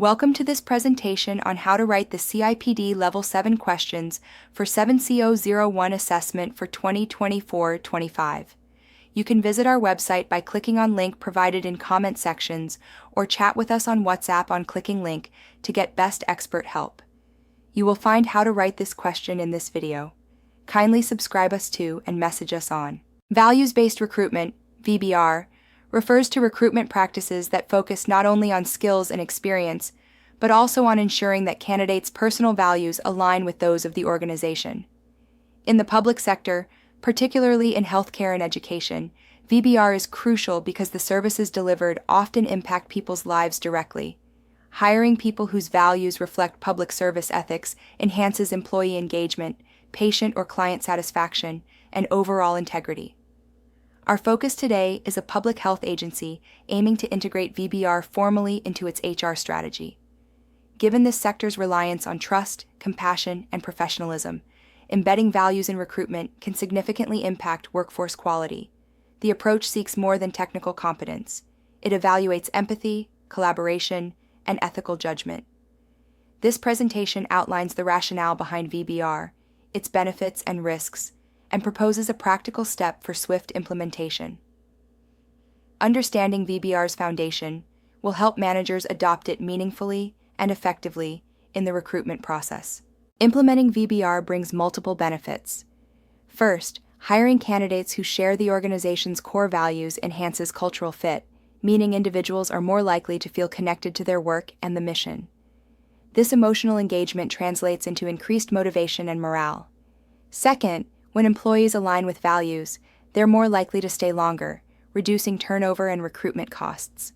Welcome to this presentation on how to write the CIPD Level 7 questions for 7CO01 assessment for 2024-25. You can visit our website by clicking on link provided in comment sections or chat with us on WhatsApp on clicking link to get best expert help. You will find how to write this question in this video. Kindly subscribe us to and message us on. Values-based recruitment, VBR, refers to recruitment practices that focus not only on skills and experience, but also on ensuring that candidates' personal values align with those of the organization. In the public sector, particularly in healthcare and education, VBR is crucial because the services delivered often impact people's lives directly. Hiring people whose values reflect public service ethics enhances employee engagement, patient or client satisfaction, and overall integrity. Our focus today is a public health agency aiming to integrate VBR formally into its HR strategy. Given this sector's reliance on trust, compassion, and professionalism, embedding values in recruitment can significantly impact workforce quality. The approach seeks more than technical competence. It evaluates empathy, collaboration, and ethical judgment. This presentation outlines the rationale behind VBR, its benefits and risks, and proposes a practical step for swift implementation. Understanding VBR's foundation will help managers adopt it meaningfully and effectively in the recruitment process. Implementing VBR brings multiple benefits. First, hiring candidates who share the organization's core values enhances cultural fit, meaning individuals are more likely to feel connected to their work and the mission. This emotional engagement translates into increased motivation and morale. Second, when employees align with values, they're more likely to stay longer, reducing turnover and recruitment costs.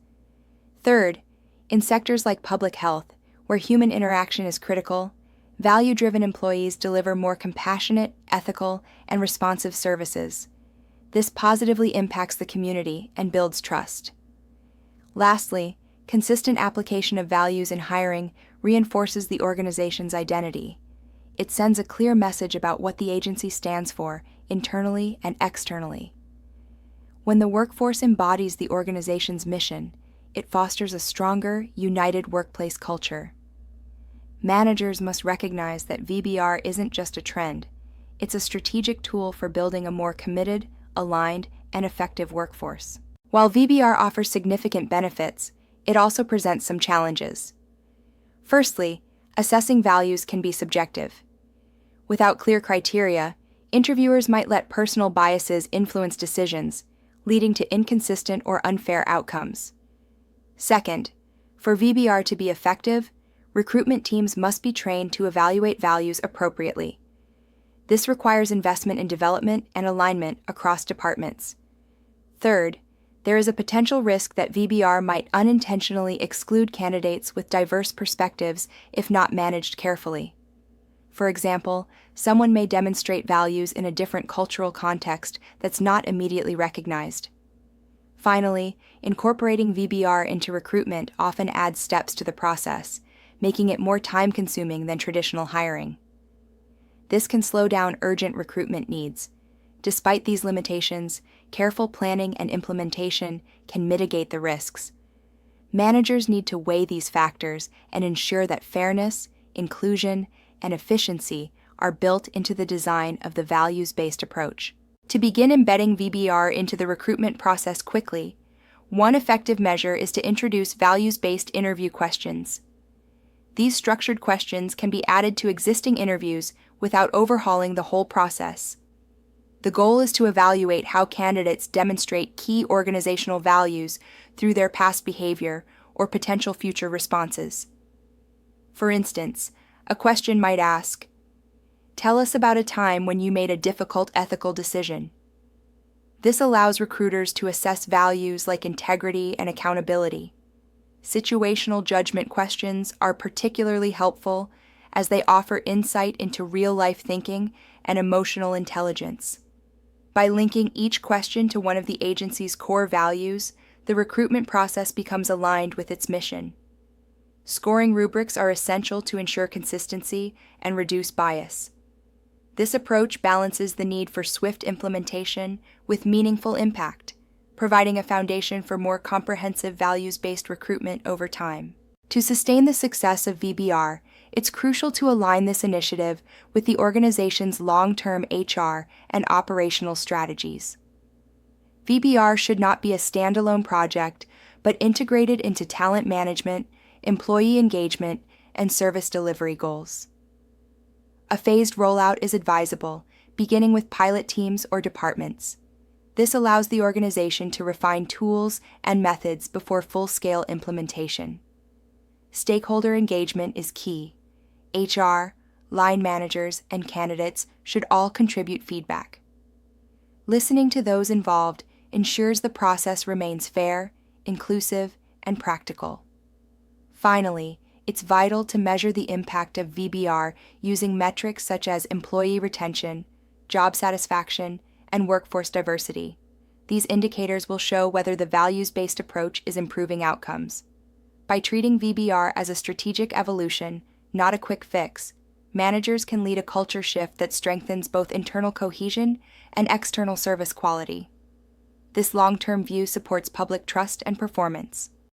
Third, in sectors like public health, where human interaction is critical, value-driven employees deliver more compassionate, ethical, and responsive services. This positively impacts the community and builds trust. Lastly, consistent application of values in hiring reinforces the organization's identity. It sends a clear message about what the agency stands for, internally and externally. When the workforce embodies the organization's mission, it fosters a stronger, united workplace culture. Managers must recognize that VBR isn't just a trend. It's a strategic tool for building a more committed, aligned, and effective workforce. While VBR offers significant benefits, it also presents some challenges. Firstly, assessing values can be subjective. Without clear criteria, interviewers might let personal biases influence decisions, leading to inconsistent or unfair outcomes. Second, for VBR to be effective, recruitment teams must be trained to evaluate values appropriately. This requires investment in development and alignment across departments. Third, there is a potential risk that VBR might unintentionally exclude candidates with diverse perspectives if not managed carefully. For example, someone may demonstrate values in a different cultural context that's not immediately recognized. Finally, incorporating VBR into recruitment often adds steps to the process, making it more time-consuming than traditional hiring. This can slow down urgent recruitment needs. Despite these limitations, careful planning and implementation can mitigate the risks. Managers need to weigh these factors and ensure that fairness, inclusion, and efficiency are built into the design of the values-based approach. To begin embedding VBR into the recruitment process quickly, one effective measure is to introduce values-based interview questions. These structured questions can be added to existing interviews without overhauling the whole process. The goal is to evaluate how candidates demonstrate key organizational values through their past behavior or potential future responses. For instance, a question might ask, "Tell us about a time when you made a difficult ethical decision." This allows recruiters to assess values like integrity and accountability. Situational judgment questions are particularly helpful as they offer insight into real-life thinking and emotional intelligence. By linking each question to one of the agency's core values, the recruitment process becomes aligned with its mission. Scoring rubrics are essential to ensure consistency and reduce bias. This approach balances the need for swift implementation with meaningful impact, providing a foundation for more comprehensive values-based recruitment over time. To sustain the success of VBR, it's crucial to align this initiative with the organization's long-term HR and operational strategies. VBR should not be a standalone project, but integrated into talent management, employee engagement, and service delivery goals. A phased rollout is advisable, beginning with pilot teams or departments. This allows the organization to refine tools and methods before full-scale implementation. Stakeholder engagement is key. HR, line managers, and candidates should all contribute feedback. Listening to those involved ensures the process remains fair, inclusive, and practical. Finally, it's vital to measure the impact of VBR using metrics such as employee retention, job satisfaction, and workforce diversity. These indicators will show whether the values-based approach is improving outcomes. By treating VBR as a strategic evolution, not a quick fix, managers can lead a culture shift that strengthens both internal cohesion and external service quality. This long-term view supports public trust and performance.